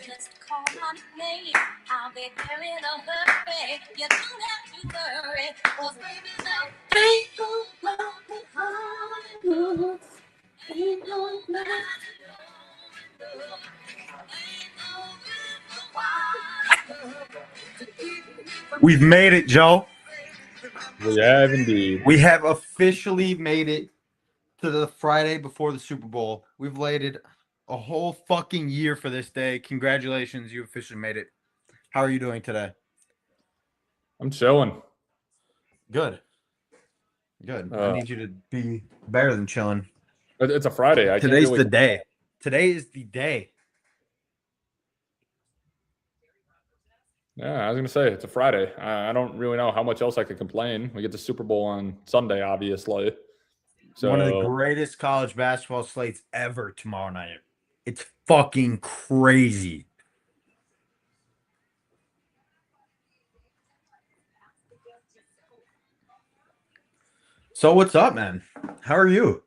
Just call my name. I'll be there in a hurry. You don't have to worry. 'Cause baby, that ain't no ain't no We've made it, Joe. We have indeed. We have officially made it to the Friday before the Super Bowl. We've waited a whole fucking year for this day. Congratulations, you officially made it. How are you doing today? I'm chilling. Good. I need you to be better than chilling. It's a Friday. Today's the day. Today is the day. Yeah, I was going to say, it's a Friday. I don't really know how much else I could complain. We get the Super Bowl on Sunday, obviously. So, one of the greatest college basketball slates ever tomorrow night. It's fucking crazy. So what's up, man? How are you?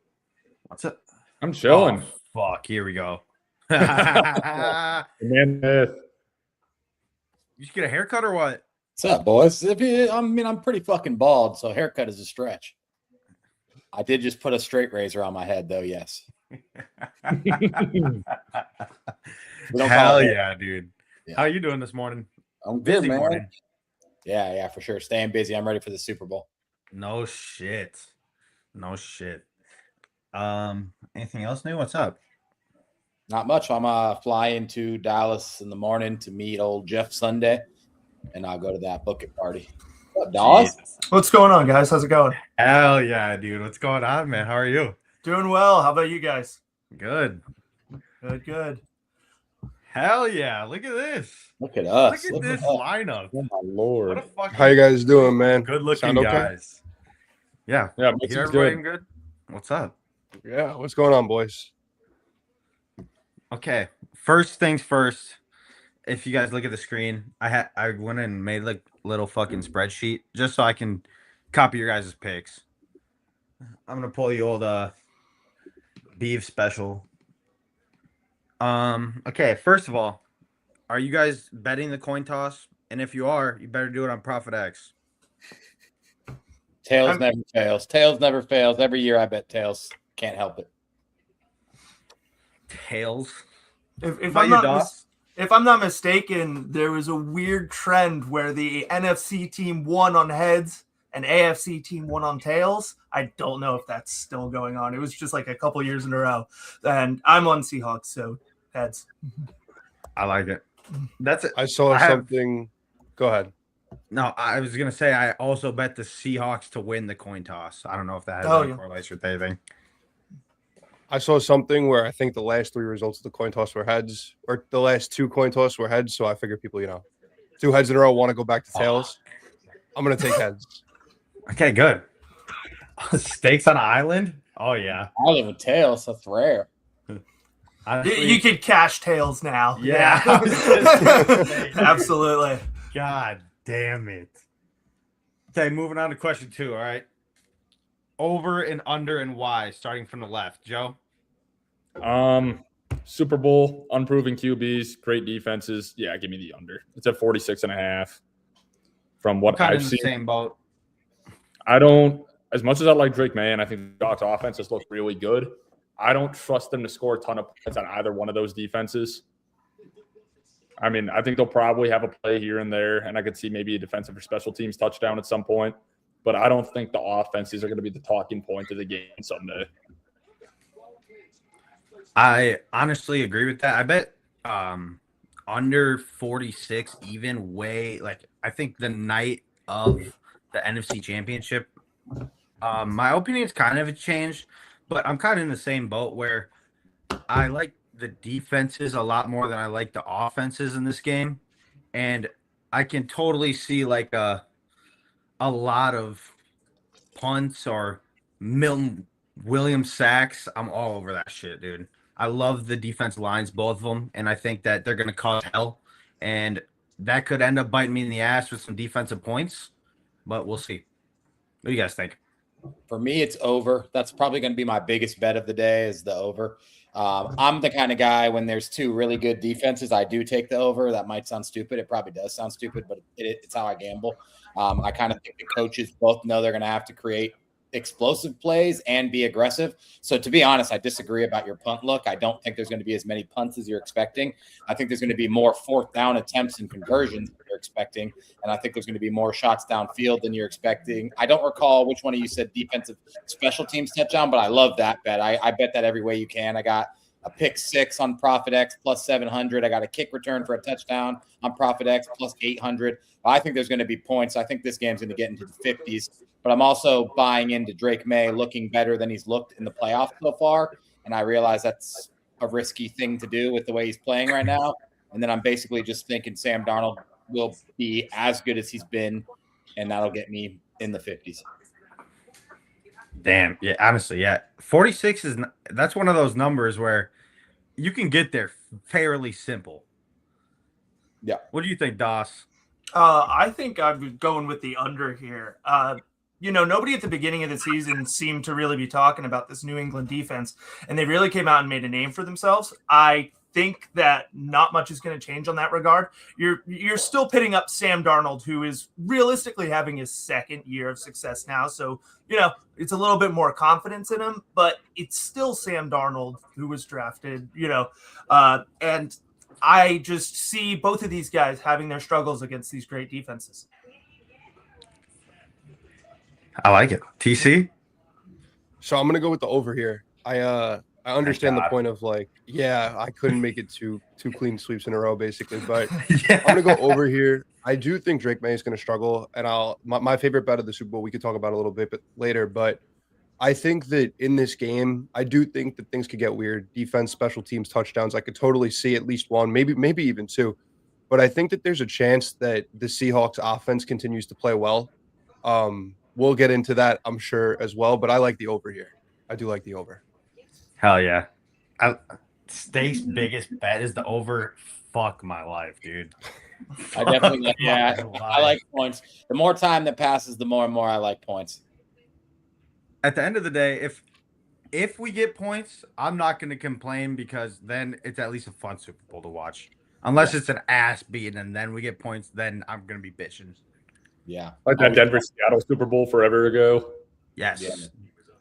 What's up? I'm chilling. Oh, fuck, here we go. Man, you just get a haircut or what? What's up, boys? I'm pretty fucking bald, so haircut is a stretch. I did just put a straight razor on my head, though. Yes. Hell yeah, dude. Yeah. How are you doing this morning? I'm good, Busy man. morning. Yeah, for sure. Staying busy. I'm ready for the Super Bowl. No shit. Anything else new? What's up? Not much. I'm flying to Dallas in the morning to meet old Jeff Sunday, and I'll go to that bucket party. What up, Daws? What's going on, guys? How's it going? Hell yeah, dude. What's going on, man? How are you? Doing well. How about you guys? Good. Good. Hell yeah. Look at this. Look at us. Look at this lineup. Oh, my Lord. What a fucking How you guys doing, man? good looking Sound okay? guys. Yeah. Yeah, You Mixon's everybody good. good? What's up? Yeah, what's going on, boys? Okay. First things first. If you guys look at the screen, I went and made like little fucking spreadsheet just so I can copy your guys' picks. I'm gonna pull the old beef special. Okay, first of all, are you guys betting the coin toss? And if you are, you better do it on Profit X. Tails never fails. Tails never fails. Every year I bet tails. Can't help it. Tails. If About I'm you, not Daws? if I'm not mistaken, there was a weird trend where the NFC team won on heads and AFC team won on tails. I don't know if that's still going on. It was just like a couple years in a row. And I'm on Seahawks, so heads. I like it. That's it. I saw something. Go ahead. No, I was gonna say I also bet the Seahawks to win the coin toss. I don't know if that has any correlation with anything. I saw something where I think the last three results of the coin toss were heads, or the last two coin toss were heads. So I figured people, two heads in a row want to go back to tails. I'm gonna take heads. Okay, good. Steaks on an island? Oh yeah. Island with tails. That's rare. Honestly, You could cash tails now. Yeah. I was just saying. Absolutely. God damn it. Okay, moving on to question 2. All right. Over and under and why, starting from the left. Joe? Super Bowl, unproven QBs, great defenses. Yeah, give me the under. It's at 46.5. From what Kind I've of in the seen, same boat. I don't. As much as I like Drake May, and I think the Seahawks offense just looks really good, I don't trust them to score a ton of points on either one of those defenses. I mean, I think they'll probably have a play here and there, and I could see maybe a defensive or special teams touchdown at some point. But I don't think the offenses are going to be the talking point of the game Sunday. I honestly agree with that. I bet under 46, even way, I think the night of the NFC Championship, my opinion's kind of changed, but I'm kind of in the same boat where I like the defenses a lot more than I like the offenses in this game. And I can totally see a lot of punts or Milton Williams sacks. I'm all over that shit, dude. I love the defense lines, both of them, and I think that they're going to cause hell, and that could end up biting me in the ass with some defensive points, but we'll see. What do you guys think? For me, it's over. That's probably going to be my biggest bet of the day is the over. I'm the kind of guy when there's two really good defenses, I do take the over. That might sound stupid. It probably does sound stupid, but it's how I gamble. I kind of think the coaches both know they're going to have to create explosive plays and be aggressive. So to be honest, I disagree about your punt look. I don't think there's going to be as many punts as you're expecting. I think there's going to be more fourth down attempts and conversions than you're expecting. And I think there's going to be more shots downfield than you're expecting. I don't recall which one of you said defensive special teams touchdown, but I love that bet. I bet that every way you can. I got a pick 6 on Profit X plus 700. I got a kick return for a touchdown on Profit X plus 800. I think there's going to be points. I think this game's going to get into the 50s, but I'm also buying into Drake May looking better than he's looked in the playoffs so far. And I realize that's a risky thing to do with the way he's playing right now. And then I'm basically just thinking Sam Darnold will be as good as he's been, and that'll get me in the 50s. Damn. Yeah. Honestly, yeah. 46 that's one of those numbers where you can get there fairly simple. Yeah. What do you think, Daws? I think I'm going with the under here. Nobody at the beginning of the season seemed to really be talking about this New England defense, and they really came out and made a name for themselves. I think that not much is going to change on that regard. You're still pitting up Sam Darnold, who is realistically having his second year of success now. So, it's a little bit more confidence in him, but it's still Sam Darnold who was drafted, and I just see both of these guys having their struggles against these great defenses. I like it. TC? So I'm gonna go with the over here. I understand the point of I couldn't make it two clean sweeps in a row basically, but Yeah. I'm gonna go over here. I do think Drake May is gonna struggle, and my favorite bet of the Super Bowl we could talk about a little bit later, but I think that in this game, I do think that things could get weird. Defense, special teams, touchdowns. I could totally see at least one, maybe even two. But I think that there's a chance that the Seahawks offense continues to play well. We'll get into that, I'm sure, as well. But I like the over here. I do like the over. Hell yeah. State's biggest bet is the over. Fuck my life, dude. I definitely I like points. The more time that passes, the more and more I like points. At the end of the day, if we get points, I'm not going to complain because then it's at least a fun Super Bowl to watch. Unless it's an ass beating and then we get points, then I'm going to be bitching. Yeah. Like that Denver-Seattle Super Bowl forever ago. Yes. Yeah.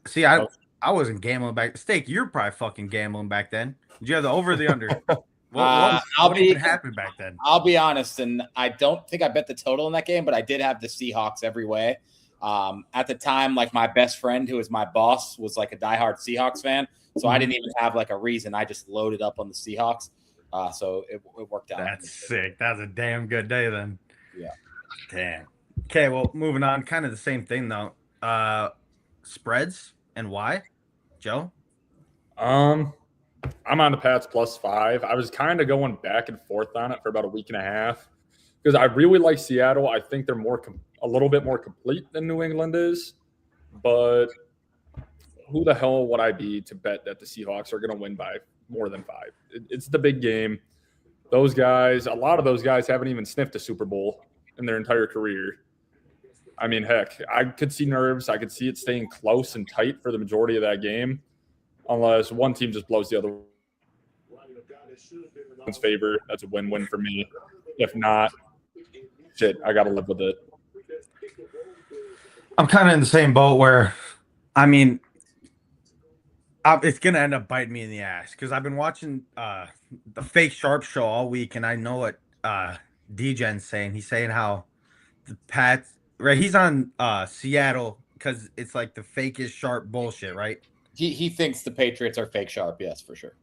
See, I wasn't gambling back. Steak, you're probably fucking gambling back then. Did you have the over or the under? What even happened back then? I'll be honest, and I don't think I bet the total in that game, but I did have the Seahawks every way. At the time, my best friend, who was my boss, was a diehard Seahawks fan. So I didn't even have a reason. I just loaded up on the Seahawks. So it worked out. That's sick. That was a damn good day then. Yeah. Damn. Okay, well, moving on. Kind of the same thing though. Spreads and why? Joe? I'm on the Pats +5. I was kind of going back and forth on it for about a week and a half because I really like Seattle. I think they're a little bit more complete than New England is, but who the hell would I be to bet that the Seahawks are going to win by more than 5? It's the big game. A lot of those guys haven't even sniffed a Super Bowl in their entire career. I mean, heck, I could see nerves. I could see it staying close and tight for the majority of that game, unless one team just blows the other one's favor. That's a win-win for me. If not, shit, I got to live with it. I'm kind of in the same boat where, it's going to end up biting me in the ass because I've been watching the Fake Sharp show all week, and I know what D-Gen's saying. He's saying how the Pats, right? He's on Seattle because it's the fakest sharp bullshit, right? He thinks the Patriots are fake sharp. Yes, for sure.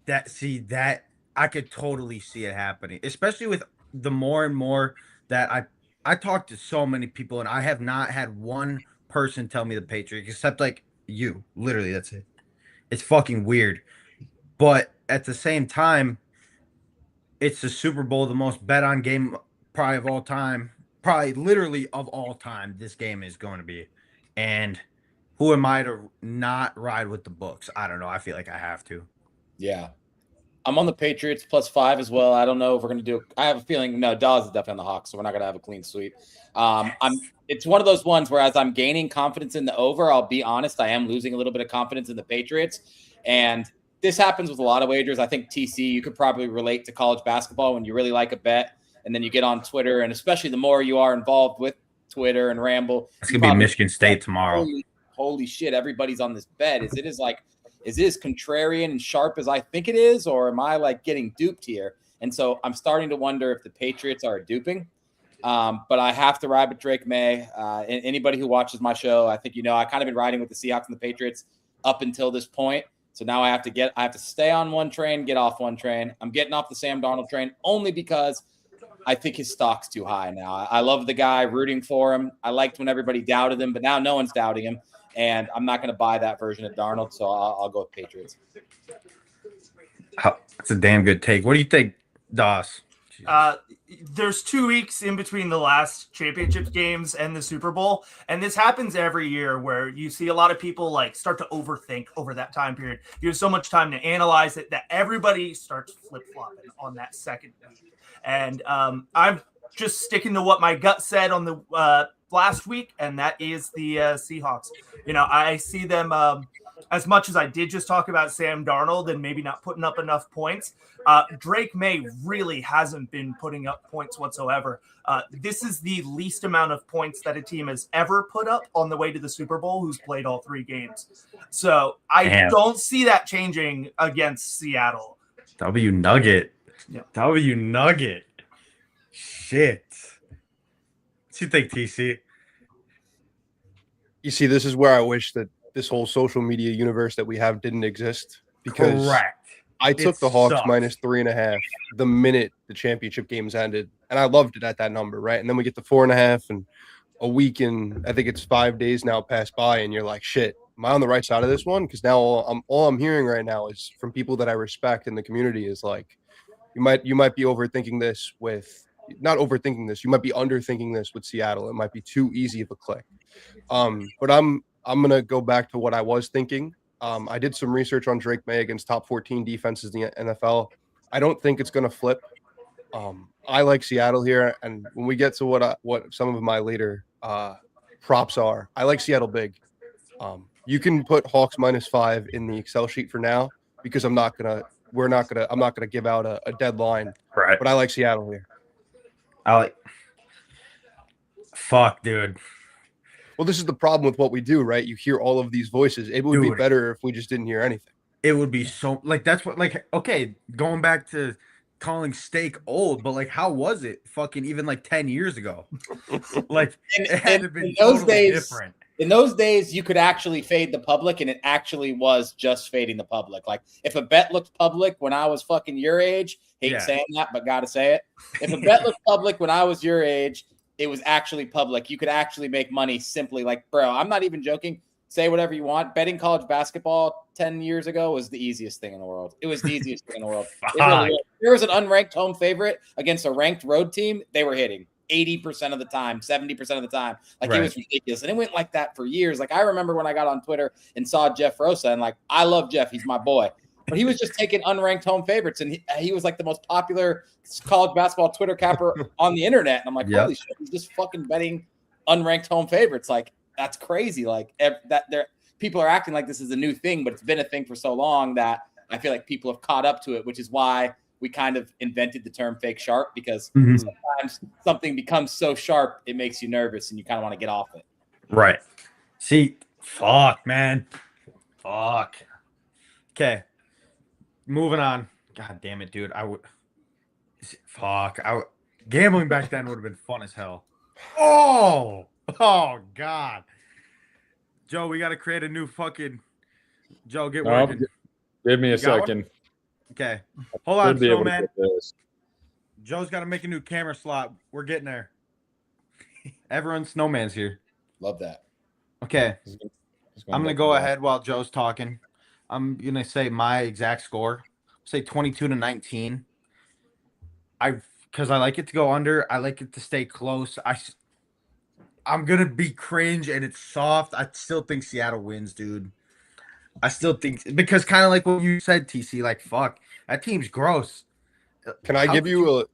That I could totally see it happening, especially with the more and more that I talked to so many people, and I have not had one person tell me the Patriots except you. Literally, that's it. It's fucking weird. But at the same time, it's the Super Bowl, the most bet on game probably of all time. Probably literally of all time, this game is going to be. And who am I to not ride with the books? I don't know. I feel like I have to. Yeah. I'm on the Patriots +5 as well. I don't know if we're going to do – I have a feeling – no, Daws is definitely on the Hawks, so we're not going to have a clean sweep. It's one of those ones where as I'm gaining confidence in the over, I'll be honest, I am losing a little bit of confidence in the Patriots. And this happens with a lot of wagers. I think TC, you could probably relate to college basketball when you really like a bet, and then you get on Twitter, and especially the more you are involved with Twitter and ramble, It's gonna be Michigan State tomorrow. Holy shit, everybody's on this bet. Is it as contrarian and sharp as I think it is, or am I like getting duped here? And so I'm starting to wonder if the Patriots are duping. But I have to ride with Drake May. And anybody who watches my show, I think I kind of been riding with the Seahawks and the Patriots up until this point. So now I have to stay on one train, get off one train. I'm getting off the Sam Darnold train only because I think his stock's too high now. I love the guy, rooting for him. I liked when everybody doubted him, but now no one's doubting him. And I'm not going to buy that version of Darnold, so I'll go with Patriots. That's a damn good take. What do you think, Daws? There's 2 weeks in between the last championship games and the Super Bowl. And this happens every year where you see a lot of people like start to overthink over that time period. You have so much time to analyze it that everybody starts flip-flopping on that second week. And I'm just sticking to what my gut said on the last week, and that is the Seahawks. I see them as much as I did just talk about Sam Darnold and maybe not putting up enough points. Drake May really hasn't been putting up points whatsoever. This is the least amount of points that a team has ever put up on the way to the Super Bowl who's played all 3 games. So I don't see that changing against Seattle. W Nugget. Yeah. W Nugget. Shit. What you think, TC? You see, this is where I wish that this whole social media universe that we have didn't exist, because Correct. I took the Hawks minus 3.5 the minute the championship games ended, and I loved it at that number, right? And then we get to 4.5, and a week and I think it's 5 days now pass by, and you're like, shit, am I on the right side of this one? Because now all I'm hearing right now is from people that I respect in the community is like, you might be overthinking this with not overthinking this. You might be underthinking this with Seattle. It might be too easy of a click. But I'm gonna go back to what I was thinking. I did some research on Drake May against top 14 defenses in the NFL. I don't think it's gonna flip. I like Seattle here, and when we get to what some of my later props are, I like Seattle big. You can put Hawks -5 in the Excel sheet for now, because I'm not gonna give out a deadline. Right. But I like Seattle here. Fuck, dude. Well, this is the problem with what we do, right? You hear all of these voices. It would be better if we just didn't hear anything. It would be so that's what okay, going back to calling steak old, but how was it fucking even 10 years ago? It had to be totally different. In those days, you could actually fade the public, and it actually was just fading the public. If a bet looked public when I was fucking your age, hate saying that, but gotta say it. If a bet looked public when I was your age, it was actually public. You could actually make money simply bro, I'm not even joking. Say whatever you want. Betting college basketball 10 years ago was the easiest thing in the world. It was the easiest thing in the world. If there was an unranked home favorite against a ranked road team, they were hitting 80% of the time, 70% of the time. It was ridiculous. And it went like that for years. I remember when I got on Twitter and saw Jeff Rosa, and I love Jeff. He's my boy. But he was just taking unranked home favorites, and he was the most popular college basketball Twitter capper on the internet. And I'm like, holy shit, he's just fucking betting unranked home favorites. That's crazy. People are acting like this is a new thing, but it's been a thing for so long that I feel like people have caught up to it, which is why we kind of invented the term fake sharp, because sometimes something becomes so sharp it makes you nervous and you kind of want to get off it. Right. See, fuck, man. Fuck. Okay. Moving on. God damn it, dude. Gambling back then would have been fun as hell. Oh, God. Joe, we got to create a new fucking. Joe, get working. Give me a second. One? Okay. Hold on, Snowman. Joe's got to make a new camera slot. We're getting there. Everyone, Snowman's here. Love that. Okay. I'm going to go ahead while Joe's talking. I'm going to say my exact score. Say 22-19. Because I like it to go under. I like it to stay close. I'm going to be cringe, and it's soft. I still think Seattle wins, dude. I still think, because kind of like what you said, TC, fuck, that team's gross. Can I give you a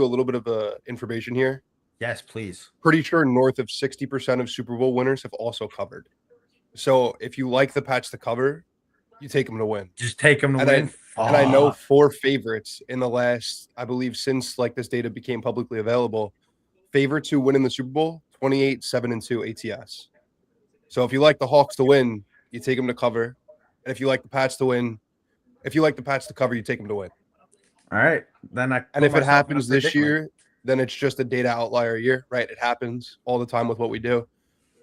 little bit of information here? Yes, please. Pretty sure north of 60% of Super Bowl winners have also covered. So if you like the Pats to cover, you take them to win. Just take them to And win. And I know Fuck. 4 favorites in the last, I believe, since like this data became publicly available. Favorites who win in the Super Bowl, 28, 7-2 ATS. So if you like the Hawks to win, you take them to cover. And if you like the Pats to win, if you like the Pats to cover, you take them to win. All right. Then I And if it happens this year, then it's just a data outlier year, right? It happens all the time with what we do.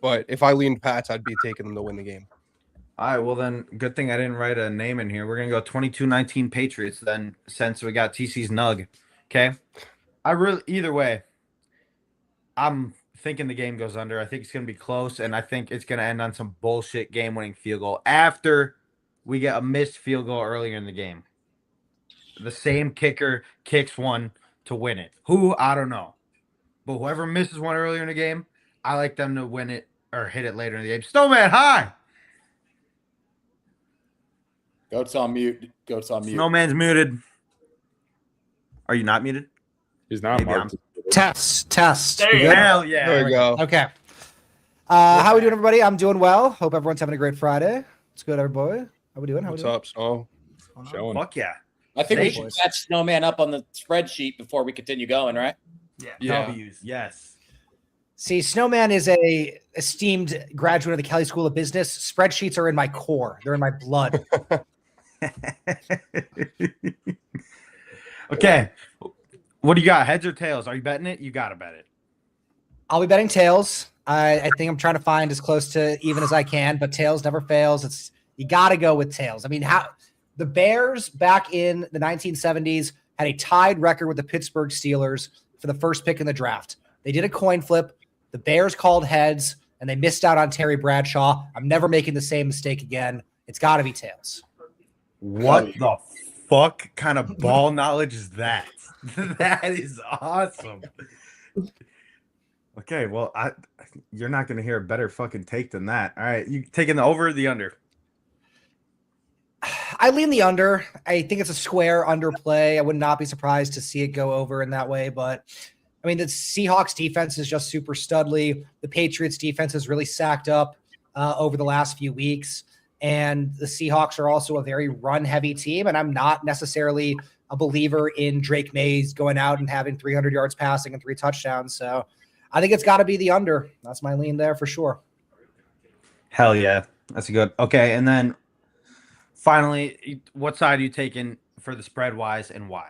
But if I leaned Pats, I'd be taking them to win the game. All right, well then, good thing I didn't write a name in here. We're gonna go 22-19 Patriots then, since we got TC's nug. Okay, either way, I'm thinking the game goes under. I think it's gonna be close, and I think it's gonna end on some bullshit game-winning field goal after we get a missed field goal earlier in the game. The same kicker kicks one to win it. Who, I don't know, but whoever misses one earlier in the game, I like them to win it or hit it later in the game. Snowman, hi. Goat's on mute. Goat's on mute. Snowman's muted. Are you not muted? He's not Maybe marked. Test. There We you good? go. Hell yeah. There we go. Okay. How we doing, everybody? I'm doing well. Hope everyone's having a great Friday. It's good, everybody. How we doing? What's up, Snow? Showing. Fuck yeah. I think we Thank should catch Snowman up on the spreadsheet before we continue going, right? Yeah. Yeah. W's. Yes. See, Snowman is a esteemed graduate of the Kelly School of Business. Spreadsheets are in my core. They're in my blood. Okay. What do you got? Heads or tails? Are you betting it? You gotta bet it. I'll be betting tails. I think I'm trying to find as close to even as I can, but tails never fails. You got to go with tails. I mean, how the Bears back in the 1970s had a tied record with the Pittsburgh Steelers for the first pick in the draft. They did a coin flip. The Bears called heads, and they missed out on Terry Bradshaw. I'm never making the same mistake again. It's got to be tails. What the fuck kind of ball knowledge is that? That is awesome. Okay, well, you're not gonna hear a better fucking take than that. All right, you taking the over or the under? I lean the under. I think it's a square underplay. I would not be surprised to see it go over in that way. But I mean, the Seahawks defense is just super studly. The Patriots defense is really sacked up over the last few weeks. And the Seahawks are also a very run-heavy team. And I'm not necessarily a believer in Drake Mays going out and having 300 yards passing and 3 touchdowns. So I think it's got to be the under. That's my lean there for sure. Hell yeah, that's good. Okay, and then finally, what side are you taking for the spread wise and why?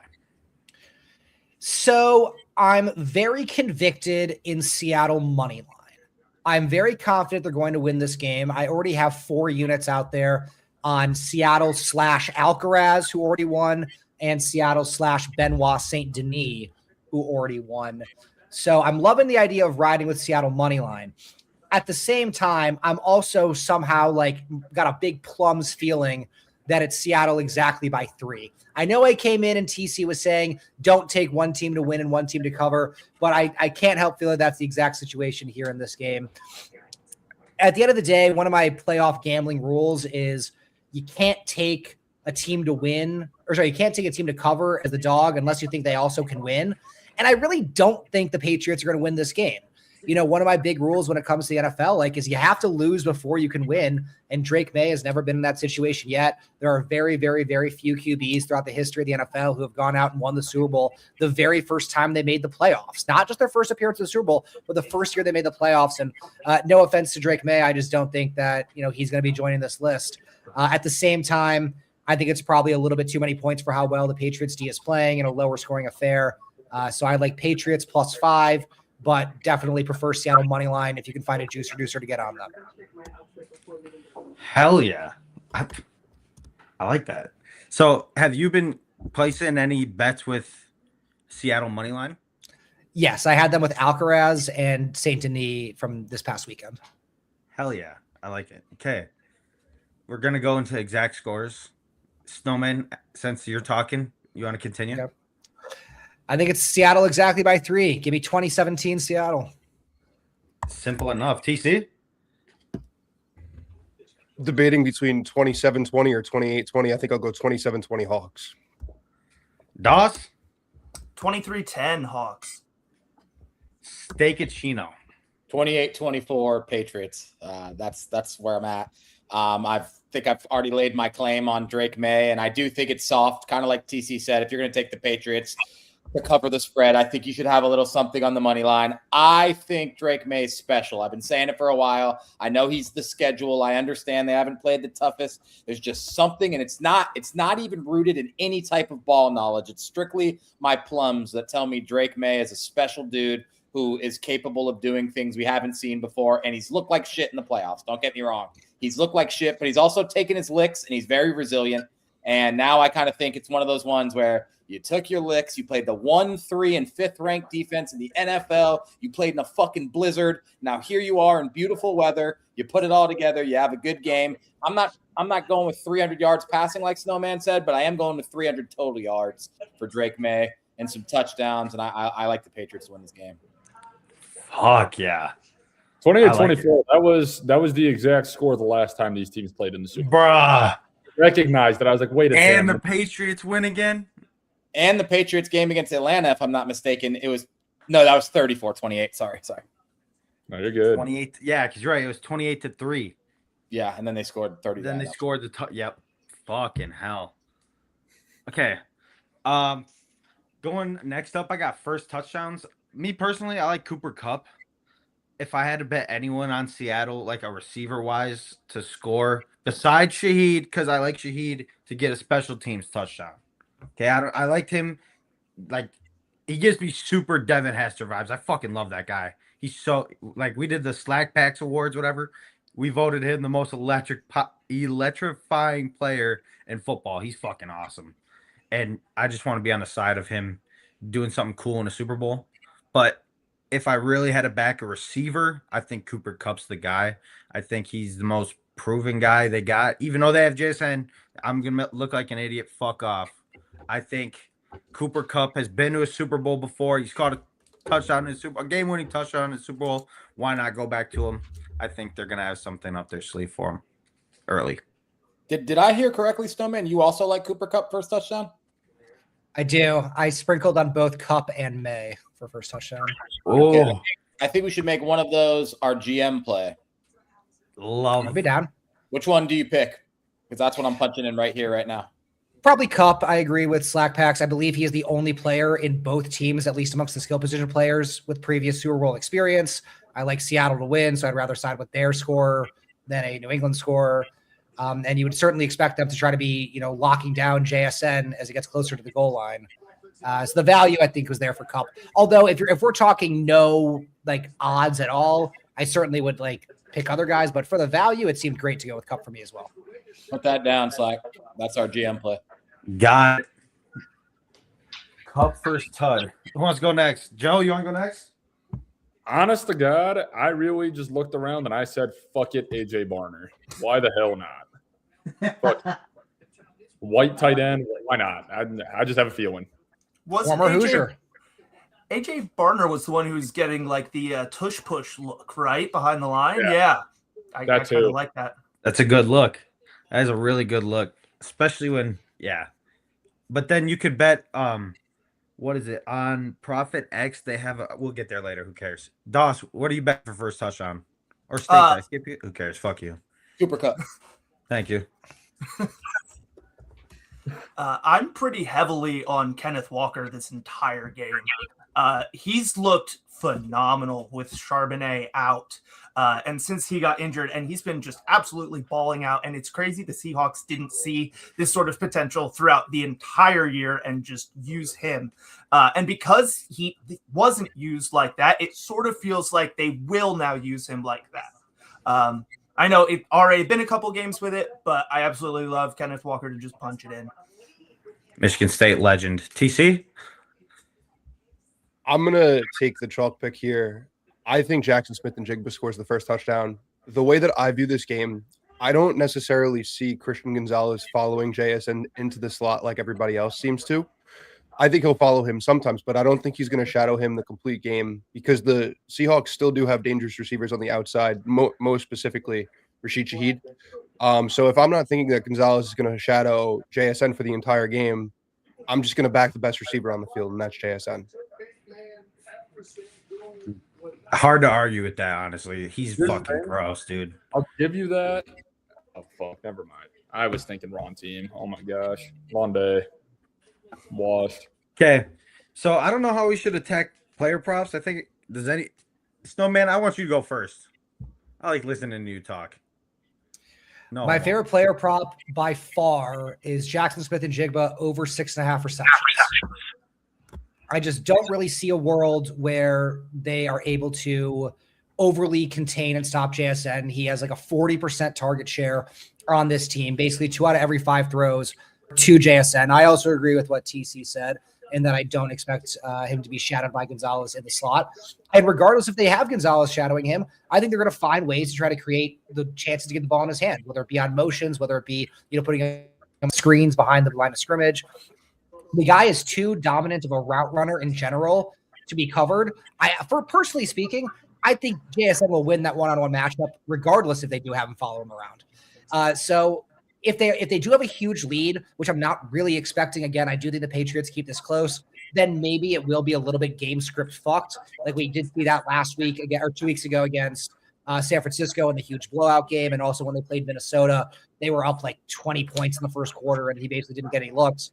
So I'm very convicted in Seattle money line. I'm very confident they're going to win this game. I already have 4 units out there on Seattle / Alcaraz, who already won, and Seattle / Benoit Saint Denis, who already won. So I'm loving the idea of riding with Seattle money line. At the same time, I'm also somehow got a big plums feeling that it's Seattle exactly by 3. I know I came in and TC was saying, don't take one team to win and one team to cover, but I can't help feeling that's the exact situation here in this game. At the end of the day, one of my playoff gambling rules is you can't take a team to win, you can't take a team to cover as the dog unless you think they also can win. And I really don't think the Patriots are going to win this game. You know, one of my big rules when it comes to the NFL, is you have to lose before you can win. And Drake May has never been in that situation yet. There are very, very, very few QBs throughout the history of the NFL who have gone out and won the Super Bowl the very first time they made the playoffs. Not just their first appearance in the Super Bowl, but the first year they made the playoffs. And no offense to Drake May, I just don't think that, he's going to be joining this list. At the same time, I think it's probably a little bit too many points for how well the Patriots D is playing in a lower scoring affair. So I like Patriots +5. But definitely prefer Seattle money line if you can find a juice reducer to get on them. Hell yeah. I like that. So have you been placing any bets with Seattle money line? Yes, I had them with Alcaraz and Saint Denis from this past weekend. Hell yeah. I like it. Okay. We're going to go into exact scores. Snowman, since you're talking, you want to continue? Okay. I think it's Seattle exactly by 3. Give me 2017 Seattle. Simple enough. TC? Debating between 27-20 or 28-20. I think I'll go 27-20 Hawks. Daws? 23-10 Hawks. Steak and Chino. 28-24 Patriots. That's where I'm at. I think I've already laid my claim on Drake May, and I do think it's soft, kind of like TC said. If you're going to take the Patriots to cover the spread, I think you should have a little something on the money line. I think Drake May is special. I've been saying it for a while. I know he's the schedule. I understand they haven't played the toughest. There's just something, and it's not even rooted in any type of ball knowledge. It's strictly my plums that tell me Drake May is a special dude who is capable of doing things we haven't seen before, and he's looked like shit in the playoffs. Don't get me wrong. He's looked like shit, but he's also taken his licks, and he's very resilient. And now I kind of think it's one of those ones where you took your licks, you played the 1, 3, and 5th ranked defense in the NFL. You played in a fucking blizzard. Now here you are in beautiful weather. You put it all together. You have a good game. I'm not going with 300 yards passing like Snowman said, but I am going with 300 total yards for Drake May and some touchdowns. And I like the Patriots to win this game. Fuck yeah. 28-24. That was the exact score the last time these teams played in the Super Bowl. Bruh. Recognized that. I was like, wait a second. And the Patriots win again? And the Patriots game against Atlanta, if I'm not mistaken, that was 34-28. Sorry. No, you're good. 28. Yeah, because you're right. It was 28-3. Yeah, and then they scored 30. Then they scored yep. Fucking hell. Okay. Going next up, I got first touchdowns. Me personally, I like Cooper Kupp. If I had to bet anyone on Seattle, like a receiver-wise, to score, besides Shaheed, because I like Shaheed to get a special teams touchdown. Okay, I liked him. Like, he gives me super Devin Hester vibes. I fucking love that guy. He's so, like, we did the Slack Packs Awards, whatever. We voted him the most electrifying player in football. He's fucking awesome. And I just want to be on the side of him doing something cool in a Super Bowl. But if I really had to back a receiver, I think Cooper Kupp's the guy. I think he's the most proven guy they got. Even though they have JSN, I'm going to look like an idiot. Fuck off. I think Cooper Kupp has been to a Super Bowl before. He's caught a touchdown in a game-winning touchdown in the Super Bowl. Why not go back to him? I think they're going to have something up their sleeve for him early. Did I hear correctly, Snowman? You also like Cooper Kupp first touchdown? I do. I sprinkled on both Kupp and May for first touchdown. Oh, I think we should make one of those our GM play. love I'll be down. Which one do you pick? Because that's what I'm punching in right here, right now. Probably Kupp. I agree with Slack Packs. I believe he is the only player in both teams, at least amongst the skill position players, with previous Super Bowl experience. I like Seattle to win, so I'd rather side with their score than a New England score. And you would certainly expect them to try to be, locking down JSN as it gets closer to the goal line. So the value, I think, was there for Kupp. Although if we're talking no odds at all, I certainly would pick other guys. But for the value, it seemed great to go with Kupp for me as well. Put that down, Slack. That's our GM play. Got it. Kupp first tud. Who wants to go next? Joe, you want to go next? Honest to God, I really just looked around and I said, fuck it, AJ Barner. Why the hell not? Fuck. White tight end, why not? I just have a feeling. Former Hoosier. AJ Barner was the one who was getting the tush push look, right? Behind the line. Yeah. I kind of like that. That's a good look. That is a really good look. Especially when, yeah. But then you could bet, what is it? On Profit X, they have we'll get there later. Who cares? Daws, what do you bet for first touchdown? Or state I skip you? Who cares? Fuck you. Cooper Kupp. Thank you. I'm pretty heavily on Kenneth Walker this entire game. He's looked phenomenal with Charbonnet out. And since he got injured, and he's been just absolutely balling out. And it's crazy the Seahawks didn't see this sort of potential throughout the entire year and just use him. And because he wasn't used like that, it sort of feels like they will now use him like that. I know it already been a couple games with it, but I absolutely love Kenneth Walker to just punch it in. Michigan State legend. TC? I'm going to take the chalk pick here. I think Jackson Smith-Njigba scores the first touchdown. The way that I view this game, I don't necessarily see Christian Gonzalez following JSN into the slot like everybody else seems to. I think he'll follow him sometimes, but I don't think he's going to shadow him the complete game because the Seahawks still do have dangerous receivers on the outside, most specifically Rashid Shaheed. So if I'm not thinking that Gonzalez is going to shadow JSN for the entire game, I'm just going to back the best receiver on the field, and that's JSN. Hard to argue with that, honestly. He's fucking gross, dude. I'll give you that. Never mind. I was thinking wrong team. Oh my gosh. Long day. Washed. Okay. So I don't know how we should attack player props. I think does any Snowman, I want you to go first. I like listening to you talk. No. My favorite player prop by far is Jackson Smith and Jigba over 6.5 receptions. I just don't really see a world where they are able to overly contain and stop JSN. He has like a 40% target share on this team, basically 2 out of every 5 throws to JSN. I also agree with what TC said, and that I don't expect him to be shadowed by Gonzalez in the slot. And regardless if they have Gonzalez shadowing him, I think they're going to find ways to try to create the chances to get the ball in his hand, whether it be on motions, whether it be, putting screens behind the line of scrimmage. The guy is too dominant of a route runner in general to be covered. For personally speaking, I think JSN will win that one-on-one matchup, regardless if they do have him follow him around. So if they do have a huge lead, which I'm not really expecting, again, I do think the Patriots keep this close, then maybe it will be a little bit game script fucked, like we did see that last week again or 2 weeks ago against San Francisco in the huge blowout game, and also when they played Minnesota, they were up like 20 points in the first quarter, and he basically didn't get any looks.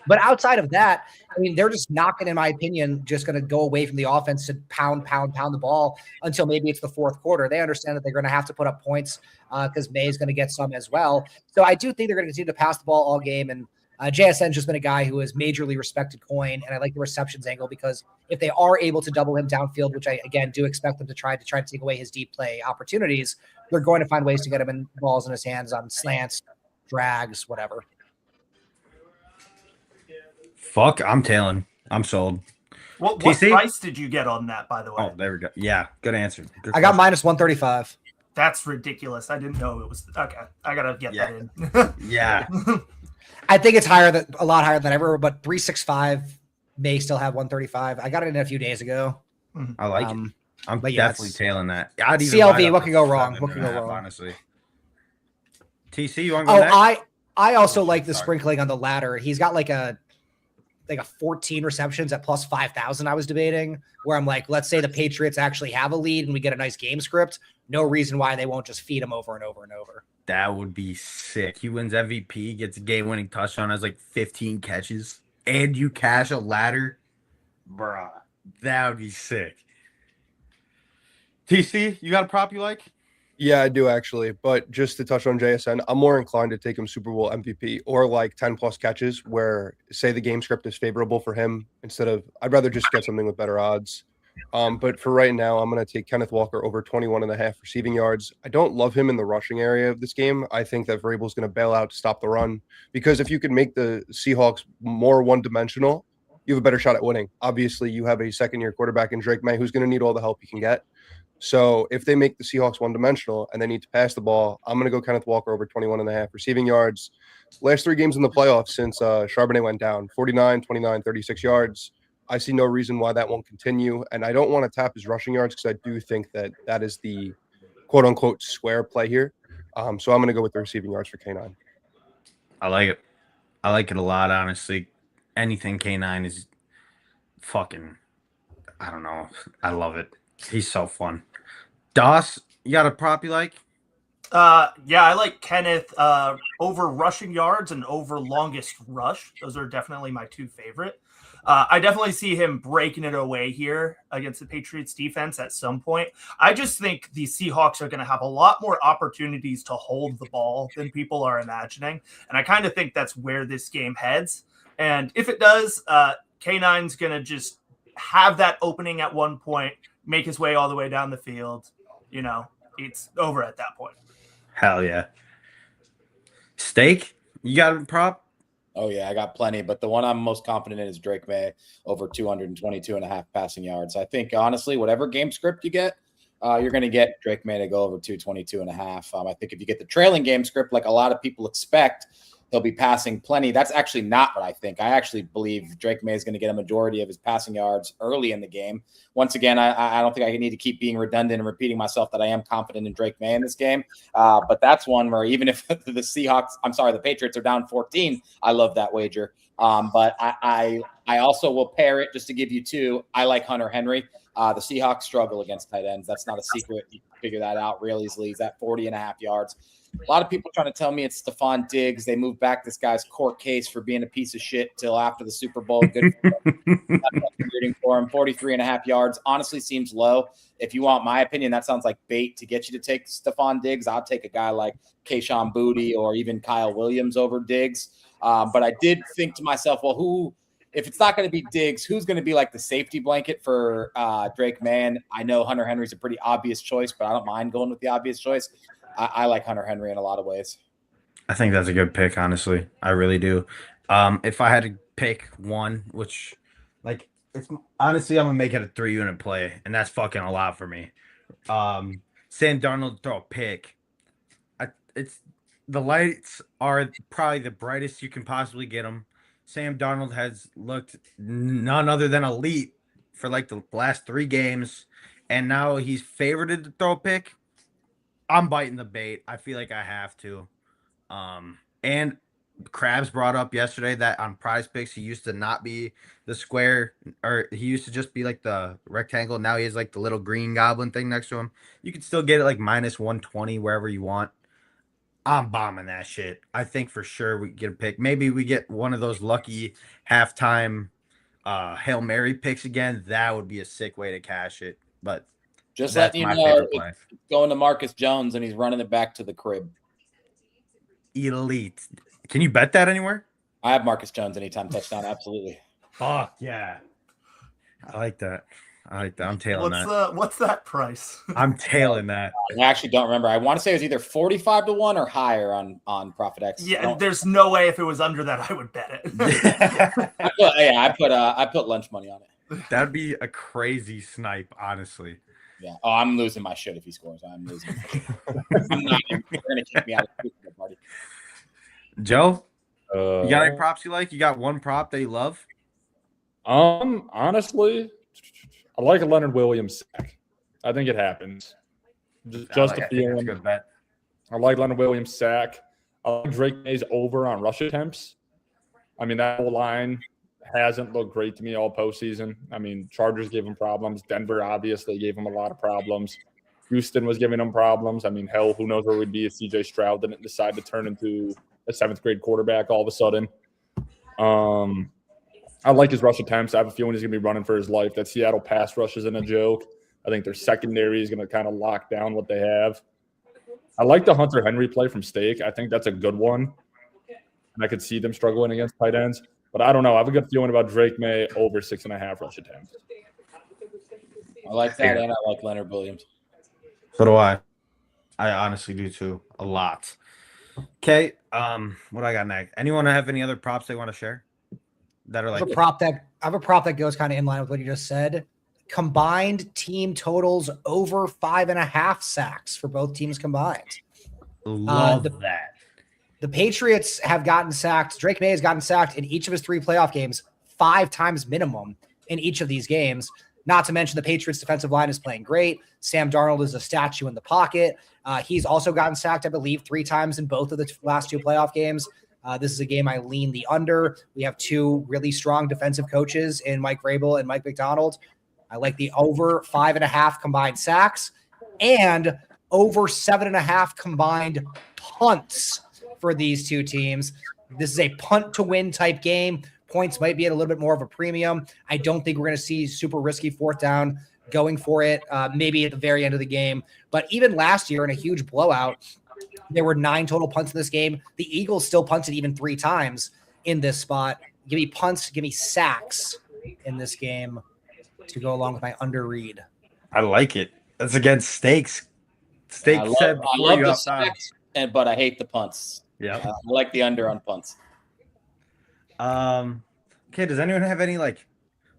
But outside of that, I mean, they're just not going to, in my opinion, just going to go away from the offense to pound the ball until maybe it's the fourth quarter. They understand that they're going to have to put up points because May is going to get some as well. So I do think they're going to continue to pass the ball all game. And JSN's just been a guy who is majorly respected coin. And I like the receptions angle because if they are able to double him downfield, which I, again, do expect them to try to take away his deep play opportunities, they're going to find ways to get him in balls in his hands on slants, drags, whatever. Fuck, I'm tailing. I'm sold. What TC? price did you get on that, by the way? Oh, there we go. Yeah, good answer. Good I got question. minus 135. That's ridiculous. I didn't know it was. Okay, I got to get that in. Yeah. I think it's a lot higher than ever, but 365 may still have 135. I got it in a few days ago. I like it. I'm but yeah, definitely tailing that. I'd even CLV, buy it what up could to go wrong? 7.5, What could go wrong? Honestly. TC, you want to go next? I also like the Sorry. sprinkling on the ladder. He's got like a 14 receptions at plus 5,000. I was debating where I'm like, let's say the Patriots actually have a lead and we get a nice game script. No reason why they won't just feed him over and over and over. That would be sick. He wins MVP, gets a game-winning touchdown, has like 15 catches, and you cash a ladder. Bruh, that would be sick. TC, you got a prop you like? Yeah, I do actually. But just to touch on JSN, I'm more inclined to take him Super Bowl MVP or like 10 plus catches where say the game script is favorable for him instead of I'd rather just get something with better odds. But for right now, I'm going to take Kenneth Walker over 21.5 receiving yards. I don't love him in the rushing area of this game. I think that Vrabel's going to bail out to stop the run because if you can make the Seahawks more one-dimensional, you have a better shot at winning. Obviously, you have a second-year quarterback in Drake May who's going to need all the help he can get. So if they make the Seahawks one-dimensional and they need to pass the ball, I'm going to go Kenneth Walker over 21.5 receiving yards. Last 3 games in the playoffs since Charbonnet went down, 49, 29, 36 yards. I see no reason why that won't continue. And I don't want to tap his rushing yards because I do think that that is the quote-unquote square play here. So I'm going to go with the receiving yards for K9. I like it. I like it a lot, honestly. Anything K9 is fucking, I don't know. I love it. He's so fun. Daws, you got a prop you like? Yeah, I like Kenneth over rushing yards and over longest rush. Those are definitely my 2 favorite. I definitely see him breaking it away here against the Patriots defense at some point. I just think the Seahawks are going to have a lot more opportunities to hold the ball than people are imagining. And I kind of think that's where this game heads. And if it does, K9's going to just have that opening at one point, make his way all the way down the field. You know, it's over at that point. Hell yeah. Steak, you got a prop? Oh, yeah, I got plenty. But the one I'm most confident in is Drake May over 222.5 passing yards. I think, honestly, whatever game script you get, you're going to get Drake May to go over 222.5. I think if you get the trailing game script, like a lot of people expect, he'll be passing plenty. That's actually not what I think. I actually believe Drake May is going to get a majority of his passing yards early in the game. Once again, I don't think I need to keep being redundant and repeating myself that I am confident in Drake May in this game. But that's one where even if the Patriots are down 14, I love that wager. But I also will pair it just to give you 2. I like Hunter Henry. The Seahawks struggle against tight ends. That's not a secret. You can figure that out real easily. He's at 40.5 yards. A lot of people trying to tell me it's Stephon Diggs. They moved back this guy's court case for being a piece of shit till after the Super Bowl. Good rooting for him. 43 and a half yards. Honestly seems low. If you want my opinion, that sounds like bait to get you to take Stephon Diggs. I'll take a guy like Kayshon Boutte or even Kyle Williams over Diggs. But I did think to myself, well, if it's not going to be Diggs, who's going to be like the safety blanket for Drake May? I know Hunter Henry's a pretty obvious choice, but I don't mind going with the obvious choice. I like Hunter Henry in a lot of ways. I think that's a good pick, honestly. I really do. If I had to pick one, which, like, honestly, I'm gonna make it a 3-unit play, and that's fucking a lot for me. Sam Darnold throw a pick. It's the lights are probably the brightest you can possibly get them. Sam Darnold has looked none other than elite for like the last 3 games, and now he's favored to throw a pick. I'm biting the bait. I feel like I have to. And Krabs brought up yesterday that on Prize Picks he used to not be the square, or he used to just be like the rectangle. Now he has like the little green goblin thing next to him. You can still get it like minus 120 wherever you want. I'm bombing that shit. I think for sure we get a pick. Maybe we get one of those lucky halftime Hail Mary picks again. That would be a sick way to cash it. But just that's letting you my know, favorite play. it's going to Marcus Jones, and he's running it back to the crib. Elite. Can you bet that anywhere? I have Marcus Jones anytime touchdown. Absolutely. Fuck yeah. I like that. I'm tailing that. What's that price? I'm tailing that. I actually don't remember. I want to say it was either 45 to 1 or higher on Profit X. Yeah, there's no way if it was under that I would bet it. I put lunch money on it. That'd be a crazy snipe, honestly. Yeah. Oh, I'm losing my shit if he scores. I'm losing. I'm not. They're gonna kick me out of the party. Joe, you got any props you like? You got one prop that you love? Honestly, I like a Leonard Williams sack. I think it happens. Just a feeling. Good bet. I like Leonard Williams sack. I like Drake May's over on rush attempts. I mean, that whole line hasn't looked great to me all postseason. I mean, Chargers gave him problems. Denver obviously gave him a lot of problems. Houston was giving him problems. I mean, hell, who knows where we'd be if CJ Stroud didn't decide to turn into a 7th grade quarterback all of a sudden. I like his rush attempts. I have a feeling he's going to be running for his life. That Seattle pass rush isn't a joke. I think their secondary is going to kind of lock down what they have. I like the Hunter Henry play from Stake. I think that's a good one. And I could see them struggling against tight ends. But I don't know. I have a good feeling about Drake May over 6.5 rush attempts. I like that, and I like Leonard Williams. So do I. I honestly do too. A lot. Okay. What I got next? Anyone have any other props they want to share? That are like I have a prop that goes kind of in line with what you just said. Combined team totals over 5.5 sacks for both teams combined. Love that. The Patriots have gotten sacked. Drake May has gotten sacked in each of his 3 playoff games 5 times minimum in each of these games. Not to mention the Patriots defensive line is playing great. Sam Darnold is a statue in the pocket. He's also gotten sacked, I believe, 3 times in both of the last 2 playoff games. This is a game I lean the under. We have 2 really strong defensive coaches in Mike Vrabel and Mike McDonald. I like the over 5.5 combined sacks and over 7.5 combined punts for these 2 teams. This is a punt to win type game. Points might be at a little bit more of a premium. I don't think we're going to see super risky 4th down going for it, maybe at the very end of the game. But even last year in a huge blowout, there were 9 total punts in this game. The Eagles still punted even 3 times in this spot. Give me punts, give me sacks in this game to go along with my under read. I like it. That's against Stakes. Stakes said I before love you the outside. sacks, but I hate the punts. Yeah. I like the under on punts. Okay, does anyone have any like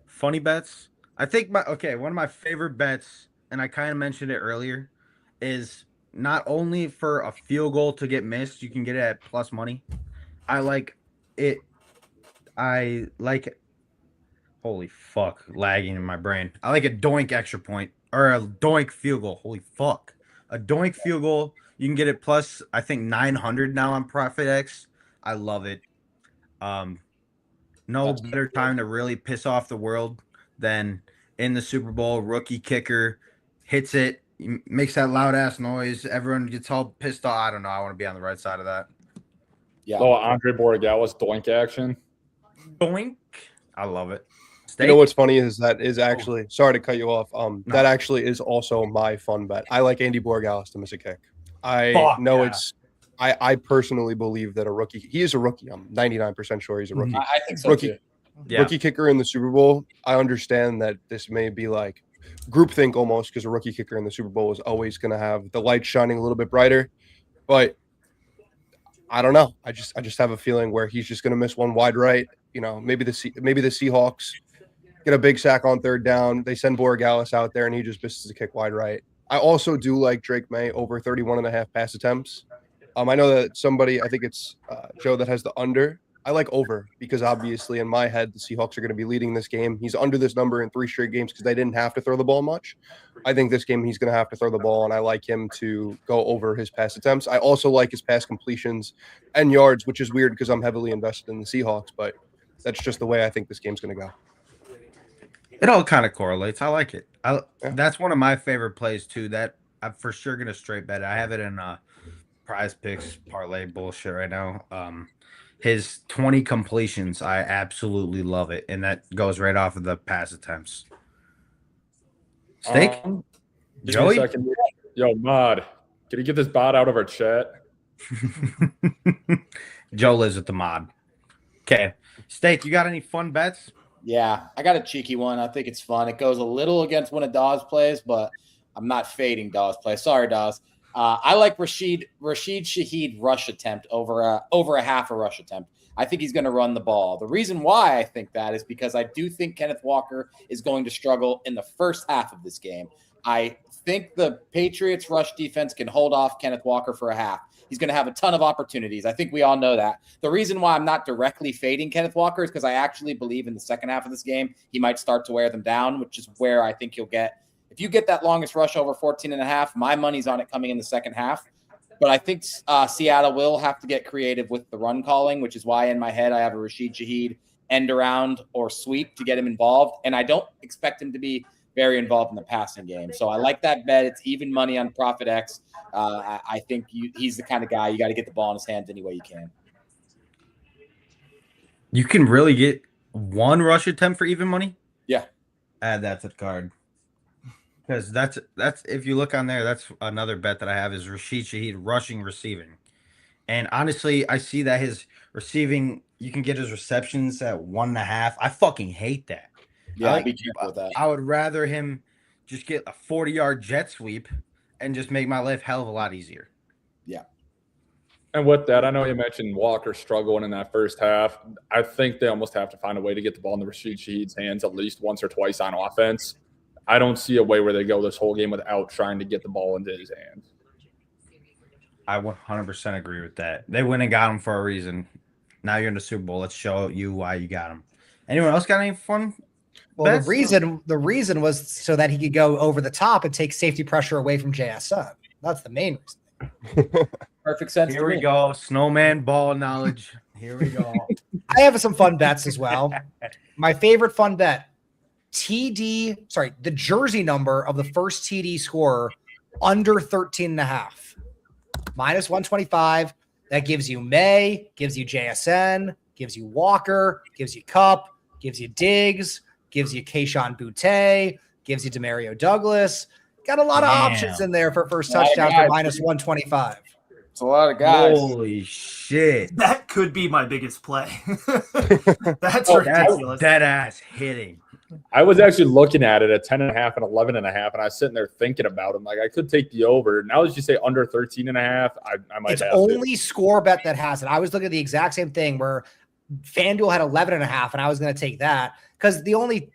funny bets? I think one of my favorite bets, and I kind of mentioned it earlier, is not only for a field goal to get missed, you can get it at plus money. I like it. Holy fuck, lagging in my brain. I like a doink extra point or a doink field goal. Holy fuck. A doink field goal, you can get it plus, I think, 900 now on Profit X. I love it. No better time to really piss off the world than in the Super Bowl. Rookie kicker hits it, He makes that loud ass noise. Everyone gets all pissed off. I don't know. I want to be on the right side of that. Yeah. Little Andre Borregales doink action. Boink. I love it. You know Steak? what's funny is that is actually sorry to cut you off. That No. actually is also my fun bet. I like Andy Borregales to miss a kick. I Fuck know yeah. it's. I personally believe that a rookie. He is a rookie. I'm 99% sure he's a rookie. I think so Rookie. too. Yeah. Rookie kicker in the Super Bowl. I understand that this may be like groupthink almost because a rookie kicker in the Super Bowl is always going to have the light shining a little bit brighter. But I don't know. I just have a feeling where he's just going to miss one wide right. You know, maybe the Seahawks get a big sack on third down. They send Borregales out there and he just misses a kick wide right. I also do like Drake May over 31.5 pass attempts. I know that somebody, I think it's Joe that has the under. I like over because obviously in my head, the Seahawks are going to be leading this game. He's under this number in 3 straight games because they didn't have to throw the ball much. I think this game he's going to have to throw the ball, and I like him to go over his pass attempts. I also like his pass completions and yards, which is weird because I'm heavily invested in the Seahawks, but that's just the way I think this game's going to go. It all kind of correlates. I like it. Yeah. That's one of my favorite plays too. That I'm for sure gonna straight bet. I have it in Prize Picks parlay bullshit right now. His 20 completions, I absolutely love it, and that goes right off of the pass attempts. Steak, Give me a Joey. second. Yo, Mod, can you get this bot out of our chat? Joe lives with the mod. Okay, Steak, you got any fun bets? Yeah, I got a cheeky one. I think it's fun. It goes a little against one of Daws' plays, but I'm not fading Daws' play. Sorry, Daws. I like Rashid Shaheed rush attempt over a half a rush attempt. I think he's going to run the ball. The reason why I think that is because I do think Kenneth Walker is going to struggle in the first half of this game. I think the Patriots rush defense can hold off Kenneth Walker for a half. He's going to have a ton of opportunities. I think we all know that. The reason why I'm not directly fading Kenneth Walker is because I actually believe in the second half of this game, he might start to wear them down, which is where I think you'll get. If you get that longest rush over 14.5, my money's on it coming in the second half. But I think Seattle will have to get creative with the run calling, which is why in my head I have a Rashid Shaheed end around or sweep to get him involved. And I don't expect him to be very involved in the passing game. So I like that bet. It's even money on Profit X. I think he's the kind of guy you got to get the ball in his hands any way you can. You can really get one rush attempt for even money? Yeah. Add that to the card. Because that's if you look on there, that's another bet that I have is Rashid Shaheed rushing receiving. And honestly, I see that his receiving, you can get his receptions at 1.5. I fucking hate that. Yeah, be careful with that. I would rather him just get a 40-yard jet sweep and just make my life hell of a lot easier. Yeah. And with that, I know you mentioned Walker struggling in that first half. I think they almost have to find a way to get the ball in the Rashid Shaheed's hands at least once or twice on offense. I don't see a way where they go this whole game without trying to get the ball into his hands. I 100% agree with that. They went and got him for a reason. Now you're in the Super Bowl. Let's show you why you got him. Anyone else got any fun? Well, bets? the reason was so that he could go over the top and take safety pressure away from JSN. That's the main reason. Perfect sense. Here we go. Snowman ball knowledge. Here we go. I have some fun bets as well. My favorite fun bet, the jersey number of the first TD scorer under 13.5. Minus 125. That gives you May, gives you JSN, gives you Walker, gives you Cup, gives you Diggs, gives you Keyshawn Boutte, gives you Demario Douglas. Got a lot of options in there for first touchdown for minus 125. It's a lot of guys. Holy shit. That could be my biggest play. That's ridiculous. Dead ass hitting. I was actually looking at it at 10.5 and 11.5, and I was sitting there thinking about him. Like, I could take the over. Now that you say under 13.5, I might it's have only score bet that has it. I was looking at the exact same thing where FanDuel had 11.5, and I was going to take that because the only